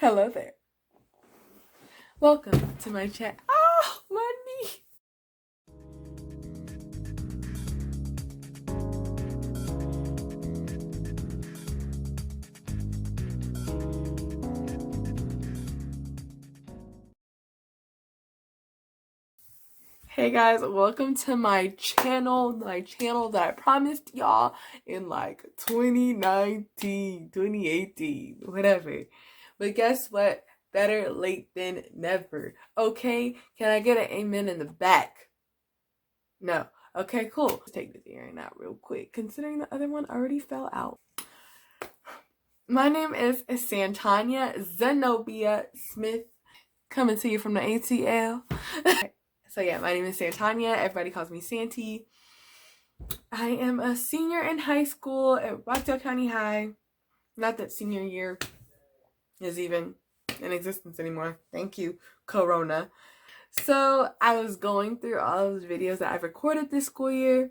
Hello there. Welcome to my chat. Oh, my knee. Hey guys, welcome to my channel that I promised y'all in like 2019, 2018, whatever. But guess what? Better late than never. Okay, can I get an amen in the back? No. Okay, cool. Let's take this earring out real quick, considering the other one already fell out. My name is Santanya Zenobia Smith, coming to you from the ATL. So yeah, my name is Santanya. Everybody calls me Santy. I am a senior in high school at Rockdale County High. Not that senior year is even in existence anymore. Thank you, Corona. So I was going through all of the videos that I've recorded this school year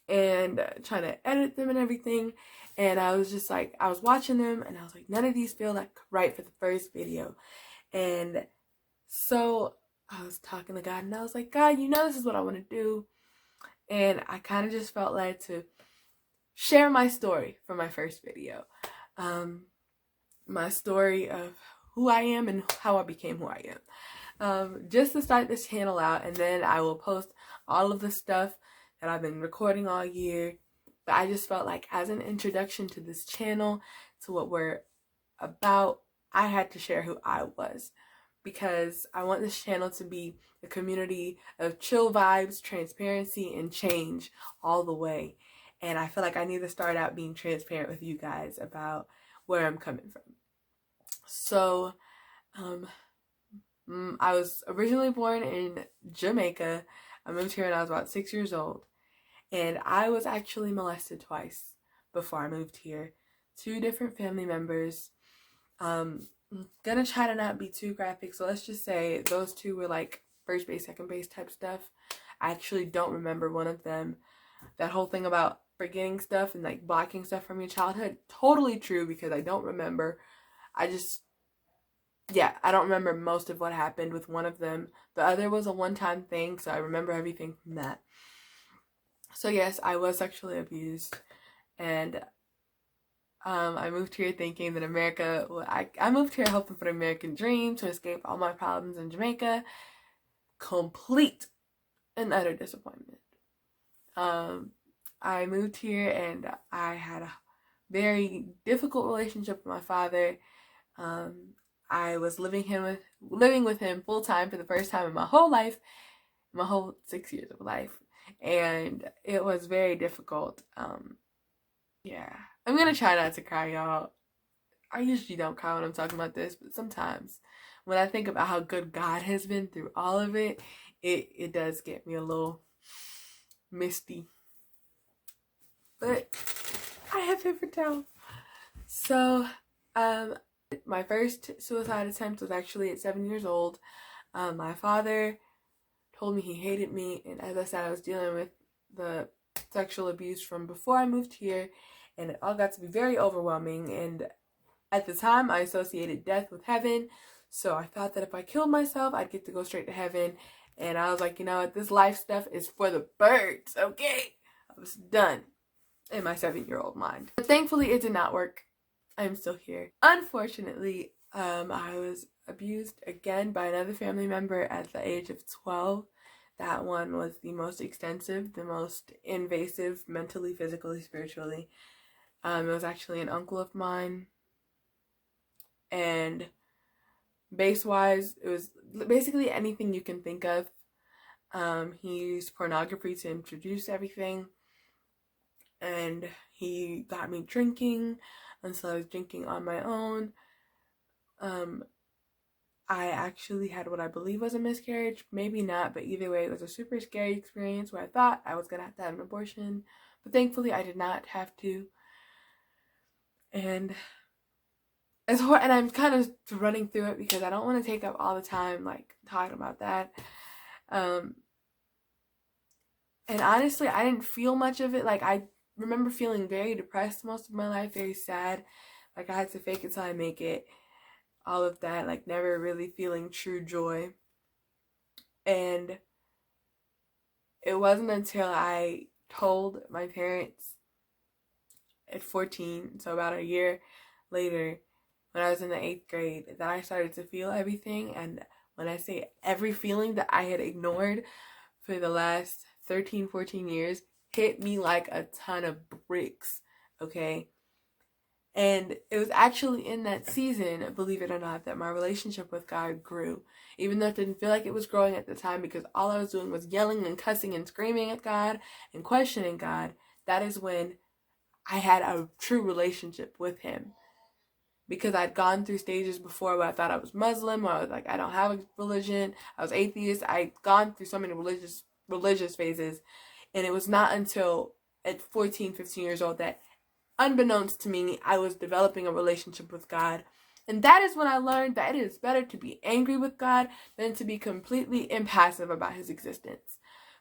and trying to edit them and everything. And I was just like, I was watching them and I was like, none of these feel like right for the first video. And so I was talking to God and I was like, God, you know this is what I want to do. And I kind of just felt led to share my story for my first video. My story of who I am and how I became who I am. Just to start this channel out, and then I will post all of the stuff that I've been recording all year. But I just felt like as an introduction to this channel, to what we're about, I had to share who I was. Because I want this channel to be a community of chill vibes, transparency, and change all the way. And I feel like I need to start out being transparent with you guys about where I'm coming from. So, I was originally born in Jamaica. I moved here when I was about 6 years old. And I was actually molested twice before I moved here. 2 different family members. Gonna try to not be too graphic, so let's just say those 2 were like first base, second base type stuff. I actually don't remember one of them. That whole thing about forgetting stuff and like blocking stuff from your childhood, totally true, because I don't remember. I don't remember most of what happened with one of them. The other was a one-time thing, so I remember everything from that. So yes, I was sexually abused, and I moved here thinking that America, I moved here hoping for the American dream, to escape all my problems in Jamaica. Complete and utter disappointment. I moved here and I had a very difficult relationship with my father. I was living with him full time for the first time in my whole life, my whole 6 years of life, and it was very difficult. Yeah, I'm gonna try not to cry, y'all. I usually don't cry when I'm talking about this, but sometimes when I think about how good God has been through all of it, it does get me a little misty. But I have paper towel. So, my first suicide attempt was actually at 7 years old. My father told me he hated me, and as I said, I was dealing with the sexual abuse from before I moved here, and it all got to be very overwhelming. And at the time, I associated death with heaven, so I thought that if I killed myself, I'd get to go straight to heaven. And I was like, you know what, this life stuff is for the birds, okay? I was done in my 7-year-old mind. But thankfully, it did not work. I'm still here. Unfortunately, I was abused again by another family member at the age of 12. That one was the most extensive, the most invasive, mentally, physically, spiritually. It was actually an uncle of mine. And base-wise, it was basically anything you can think of. He used pornography to introduce everything. And he got me drinking, and so I was drinking on my own. I actually had what I believe was a miscarriage, maybe not, but either way, it was a super scary experience where I thought I was gonna have to have an abortion, but thankfully I did not have to. And it's hard, and I'm kind of running through it because I don't want to take up all the time like talking about that. And honestly, I didn't feel much of it. Like, I remember feeling very depressed most of my life, very sad. Like, I had to fake it till I make it. all of that, like never really feeling true joy. And it wasn't until I told my parents at 14, so about a year later, when I was in the 8th grade, that I started to feel everything. And when I say every feeling that I had ignored for the last 13, 14 years hit me like a ton of bricks, okay? And it was actually in that season, believe it or not, that my relationship with God grew. Even though it didn't feel like it was growing at the time, because all I was doing was yelling and cussing and screaming at God and questioning God, that is when I had a true relationship with Him. Because I'd gone through stages before where I thought I was Muslim, or I was like, I don't have a religion, I was atheist. I'd gone through so many religious phases. And it was not until at 14, 15 years old that, unbeknownst to me, I was developing a relationship with God. And that is when I learned that it is better to be angry with God than to be completely impassive about His existence.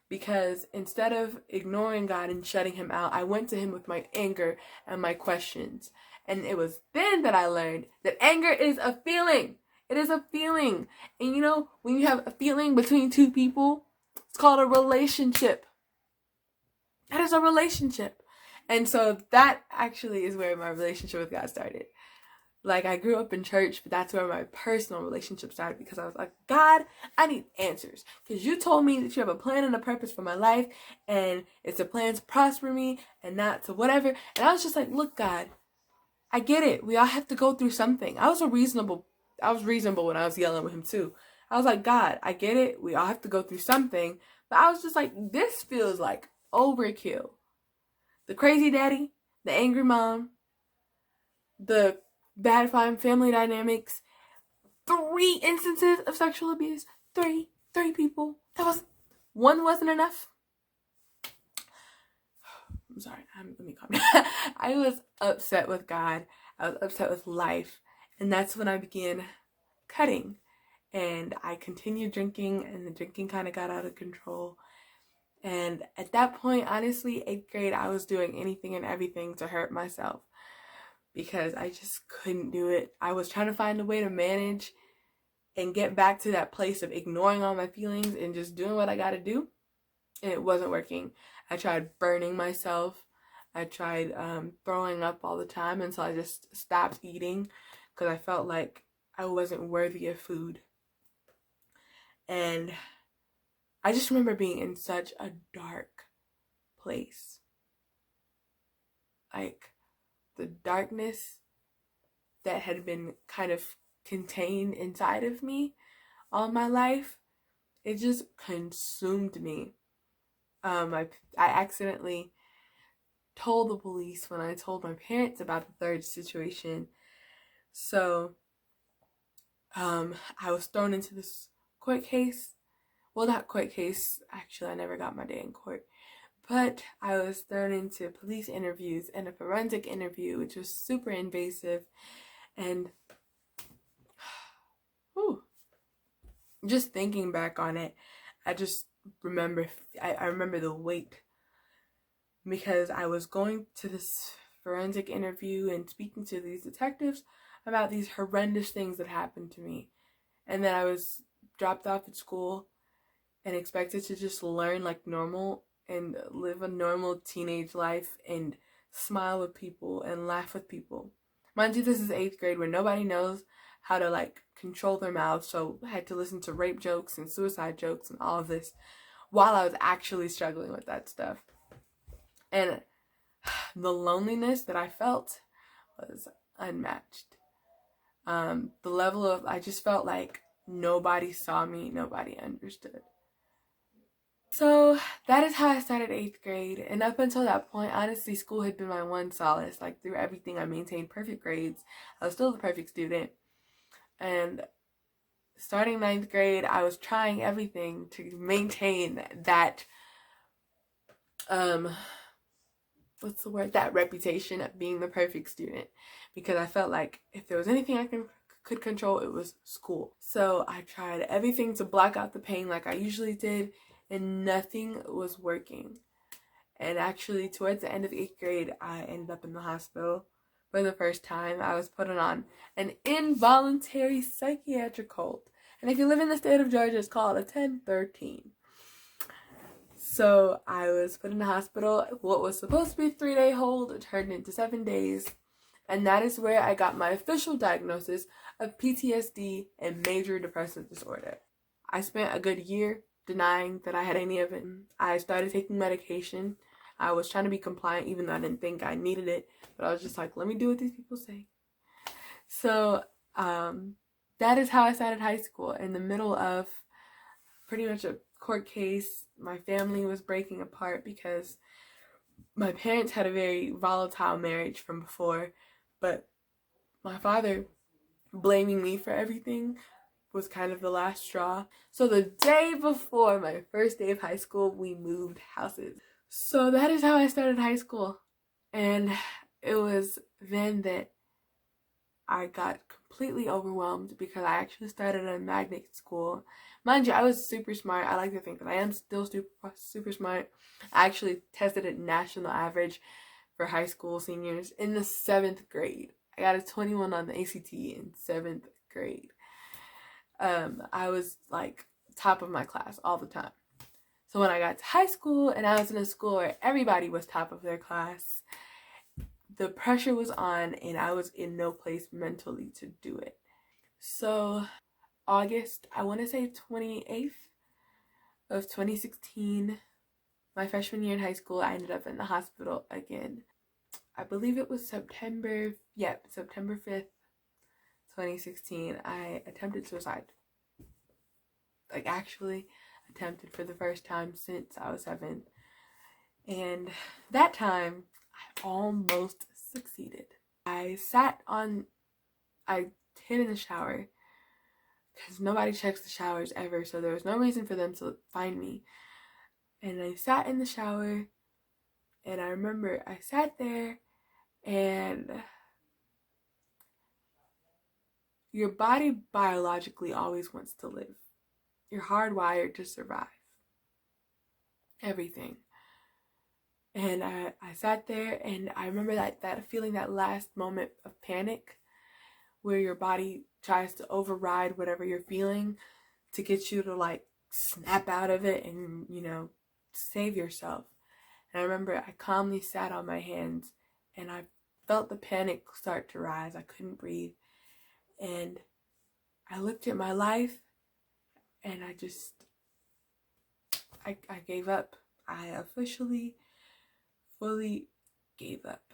Because instead of ignoring God and shutting Him out, I went to Him with my anger and my questions. And it was then that I learned that anger is a feeling. It is a feeling. And you know, when you have a feeling between two people, it's called a relationship. That is a relationship. And so that actually is where my relationship with God started. Like, I grew up in church, but that's where my personal relationship started, because I was like, God, I need answers. Because you told me that you have a plan and a purpose for my life, and it's a plan to prosper me and not to whatever. And I was just like, look, God, I get it. We all have to go through something. I was reasonable when I was yelling with Him too. I was like, God, I get it. We all have to go through something. But I was just like, this feels like overkill. The crazy daddy, the angry mom, the bad family dynamics, 3 instances of sexual abuse, three people. One wasn't enough. I'm sorry, let me calm down. I was upset with God. I was upset with life. And that's when I began cutting. And I continued drinking, and the drinking kind of got out of control. And at that point, honestly, 8th grade, I was doing anything and everything to hurt myself, because I just couldn't do it. I was trying to find a way to manage and get back to that place of ignoring all my feelings and just doing what I gotta do. And it wasn't working. I tried burning myself. I tried throwing up all the time until I just stopped eating, because I felt like I wasn't worthy of food. And I just remember being in such a dark place. Like, the darkness that had been kind of contained inside of me all my life, it just consumed me. I accidentally told the police when I told my parents about the third situation. So I was thrown into this court case. Well, not court case. Actually, I never got my day in court. But I was thrown into police interviews and a forensic interview, which was super invasive. And whew, just thinking back on it, I just remember, I remember the weight, because I was going to this forensic interview and speaking to these detectives about these horrendous things that happened to me. And then I was dropped off at school and expected to just learn like normal and live a normal teenage life and smile with people and laugh with people. Mind you, this is 8th grade where nobody knows how to like control their mouths, so I had to listen to rape jokes and suicide jokes and all of this while I was actually struggling with that stuff. And the loneliness that I felt was unmatched. The level of, I just felt like nobody saw me, nobody understood. So that is how I started 8th grade. And up until that point, honestly, school had been my one solace. Like, through everything, I maintained perfect grades. I was still the perfect student. And starting 9th grade, I was trying everything to maintain that, that reputation of being the perfect student. Because I felt like if there was anything I could control, it was school. So I tried everything to block out the pain like I usually did, and nothing was working. And actually, towards the end of 8th grade, I ended up in the hospital for the first time, I was put on an involuntary psychiatric hold. And if you live in the state of Georgia, it's called a 1013. So I was put in the hospital. What was supposed to be a 3-day hold turned into 7 days. And that is where I got my official diagnosis of PTSD and major depressive disorder. I spent a good year denying that I had any of it. I started taking medication. I was trying to be compliant even though I didn't think I needed it. But I was just like, let me do what these people say. So that is how I started high school, in the middle of pretty much a court case. My family was breaking apart because my parents had a very volatile marriage from before, but my father blaming me for everything was kind of the last straw. So the day before my first day of high school, we moved houses. So that is how I started high school. And it was then that I got completely overwhelmed because I actually started at a magnet school. Mind you, I was super smart. I like to think that I am still super smart. I actually tested at national average for high school seniors in the 7th grade. I got a 21 on the ACT in 7th grade. I was like top of my class all the time. So when I got to high school and I was in a school where everybody was top of their class, the pressure was on and I was in no place mentally to do it. So August, I want to say 28th of 2016, my freshman year in high school, I ended up in the hospital again. I believe it was September 5th, 2016, I attempted suicide. Like, actually attempted for the first time since I was 7. And that time, I almost succeeded. I hid in the shower because nobody checks the showers ever, so there was no reason for them to find me. And I sat in the shower, and I remember I sat there, and your body biologically always wants to live. You're hardwired to survive everything. And I sat there, and I remember that feeling, that last moment of panic where your body tries to override whatever you're feeling to get you to like snap out of it and, save yourself. And I remember I calmly sat on my hands and I felt the panic start to rise. I couldn't breathe. And I looked at my life and I gave up. I officially, fully gave up.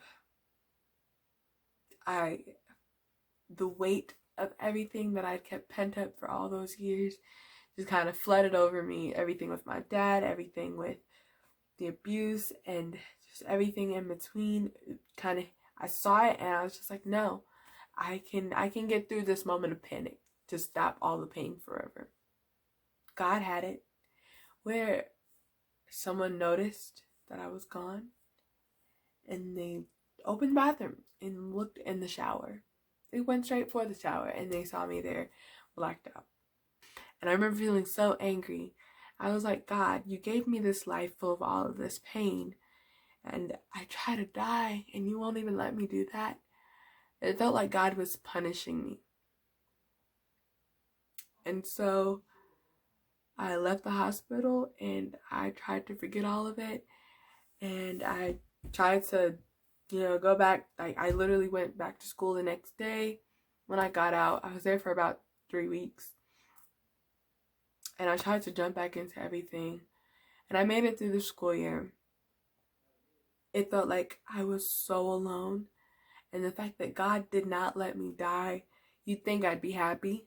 The weight of everything that I'd kept pent up for all those years just kind of flooded over me. Everything with my dad, everything with the abuse, and just everything in between. I saw it and I was just like, no, I can get through this moment of panic to stop all the pain forever. God had it where someone noticed that I was gone and they opened the bathroom and looked in the shower. They went straight for the shower and they saw me there blacked out. And I remember feeling so angry. I was like, God, you gave me this life full of all of this pain and I try to die and you won't even let me do that. It felt like God was punishing me. And so I left the hospital and I tried to forget all of it. And I tried to, go back. Like, I literally went back to school the next day. When I got out, I was there for about 3 weeks. And I tried to jump back into everything. And I made it through the school year. It felt like I was so alone. And the fact that God did not let me die, you'd think I'd be happy.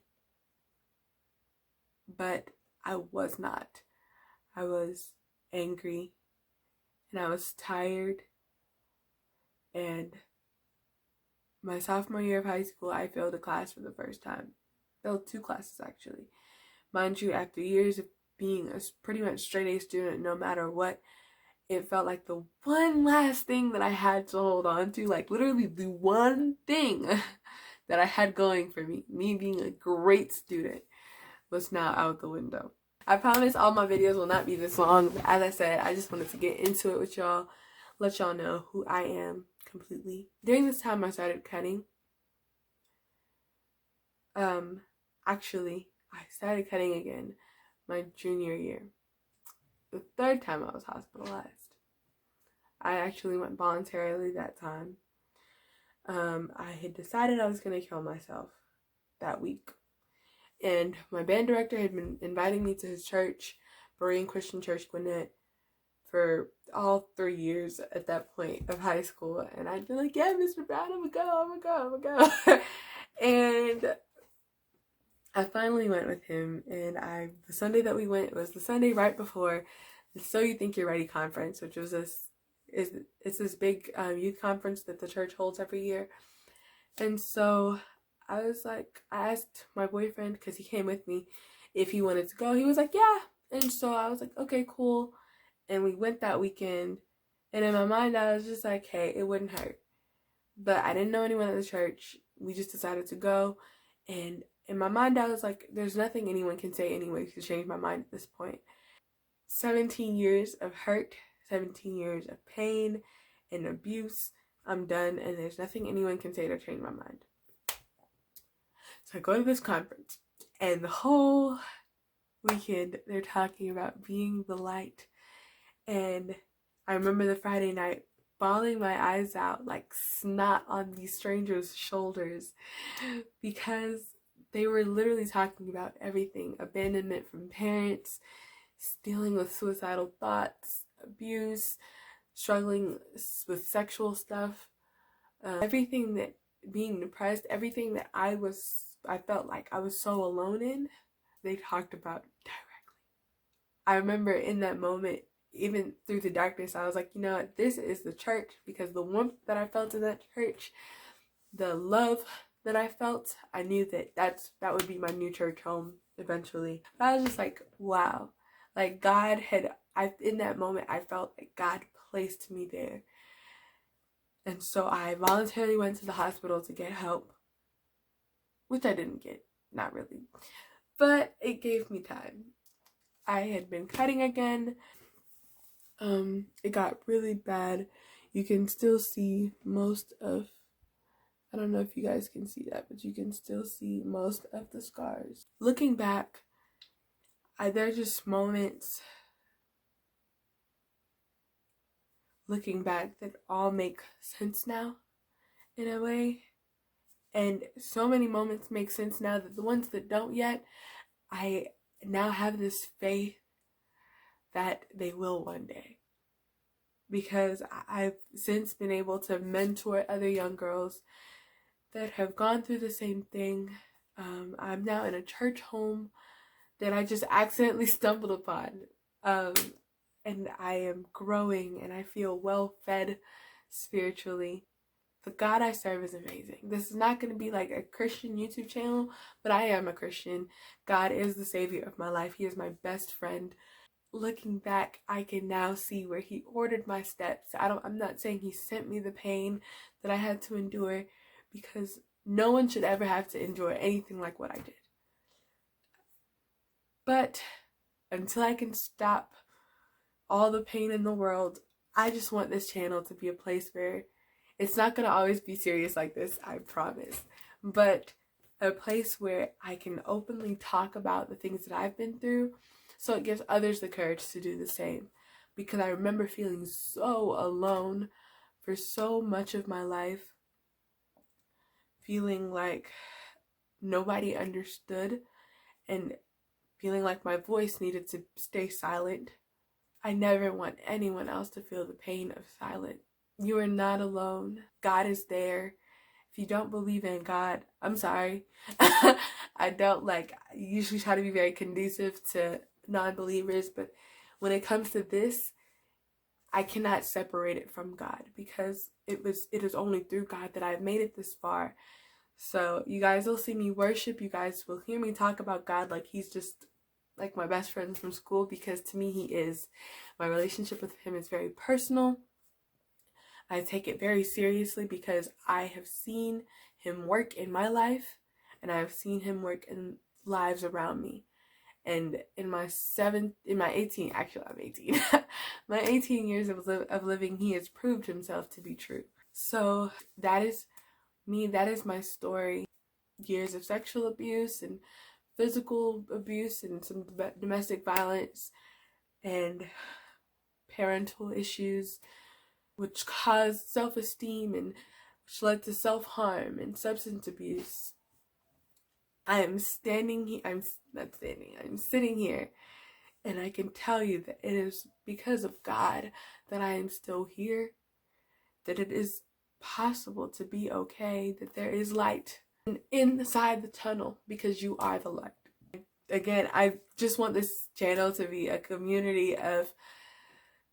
But I was not. I was angry. And I was tired. And my sophomore year of high school, I failed a class for the first time. Failed 2 classes, actually. Mind you, after years of being a pretty much straight A student, no matter what, it felt like the one last thing that I had to hold on to, like literally the one thing that I had going for me being a great student, was now out the window. I promise all my videos will not be this long, but as I said, I just wanted to get into it with y'all. let y'all know who I am completely. During this time, I started cutting. Actually, I started cutting again my junior year. The third time I was hospitalized. I actually went voluntarily that time. I had decided I was going to kill myself that week. And my band director had been inviting me to his church, Berean Christian Church, Gwinnett, for all 3 years at that point of high school. And I'd be like, yeah, Mr. Brown, I'm gonna go. And I finally went with him. And the Sunday that we went was the Sunday right before the So You Think You're Ready conference, which was it's this big youth conference that the church holds every year. And so I asked my boyfriend, because he came with me, if he wanted to go. He was like, yeah. And so I was like, okay, cool. And we went that weekend. And in my mind, I was just like, hey, it wouldn't hurt. But I didn't know anyone at the church. We just decided to go. And in my mind, I was like, there's nothing anyone can say anyway to change my mind at this point. 17 years of hurt, 17 years of pain and abuse. I'm done, and there's nothing anyone can say to change my mind. So I go to this conference, and the whole weekend they're talking about being the light. And I remember the Friday night bawling my eyes out like snot on these strangers' shoulders, because they were literally talking about everything: abandonment from parents, dealing with suicidal thoughts, abuse, struggling with sexual stuff, everything that, being depressed, everything that I felt like I was so alone in, they talked about directly. I remember in that moment, even through the darkness, I was like, you know what, this is the church, because the warmth that I felt in that church, the love that I felt, I knew that would be my new church home eventually. But I was just like, wow, like in that moment, I felt like God placed me there. And so I voluntarily went to the hospital to get help, which I didn't get, not really, but it gave me time. I had been cutting again. It got really bad. You can still see most of, I don't know if you guys can see that, but you can still see most of the scars. Looking back, there are just moments looking back that all make sense now in a way. And so many moments make sense now that the ones that don't yet, I now have this faith that they will one day. Because I've since been able to mentor other young girls that have gone through the same thing. I'm now in a church home that I just accidentally stumbled upon. And I am growing, and I feel well fed spiritually. The God I serve is amazing. This is not going to be like a Christian YouTube channel, but I am a Christian. God is the savior of my life. He is my best friend. Looking back, I can now see where he ordered my steps. I'm not saying he sent me the pain that I had to endure, because no one should ever have to endure anything like what I did. But until I can stop all the pain in the world, I just want this channel to be a place where it's not going to always be serious like this, I promise, but a place where I can openly talk about the things that I've been through, so it gives others the courage to do the same. Because I remember feeling so alone for so much of my life, feeling like nobody understood, and feeling like my voice needed to stay silent. I never want anyone else to feel the pain of silence. You are not alone. God is there. If you don't believe in God, I'm sorry. I usually try to be very conducive to non-believers, but when it comes to this, I cannot separate it from God, because it is only through God that I've made it this far. So you guys will see me worship. You guys will hear me talk about God like he's just like my best friend from school, because to me he is. My relationship with him is very personal. I take it very seriously because I have seen him work in my life, and I have seen him work in lives around me. And in my 18, actually I'm 18, my 18 years of living, he has proved himself to be true. So that is me, that is my story. Years of sexual abuse and physical abuse and some domestic violence and parental issues, which caused self-esteem and which led to self-harm and substance abuse. I'm sitting here, and I can tell you that it is because of God that I am still here, that it is possible to be okay, that there is light inside the tunnel because you are the light. Again, I just want this channel to be a community of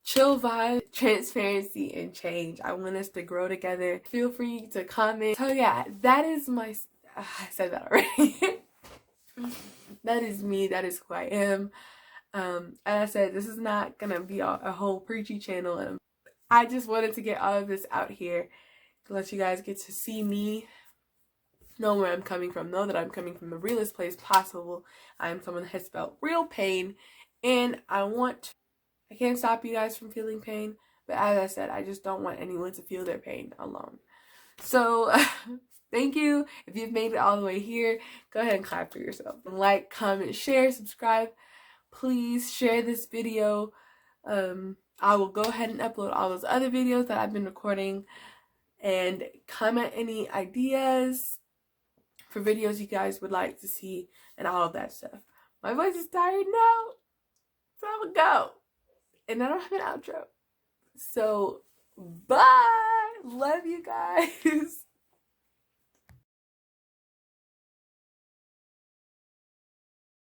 chill vibe, transparency, and change. I want us to grow together. Feel free to comment. So yeah, that is my, I said that already. That is me, that is who I am. As I said, this is not gonna be a whole preachy channel. I just wanted to get all of this out here to let you guys get to see me, know where I'm coming from, know that I'm coming from the realest place possible. I'm someone that has felt real pain, and I can't stop you guys from feeling pain, but as I said, I just don't want anyone to feel their pain alone. So thank you. If you've made it all the way here, go ahead and clap for yourself. Like, comment, share, subscribe. Please share this video. I will go ahead and upload all those other videos that I've been recording, and comment any ideas for videos you guys would like to see and all of that stuff. My voice is tired now, so I'm gonna go. And I don't have an outro. So, bye! Love you guys.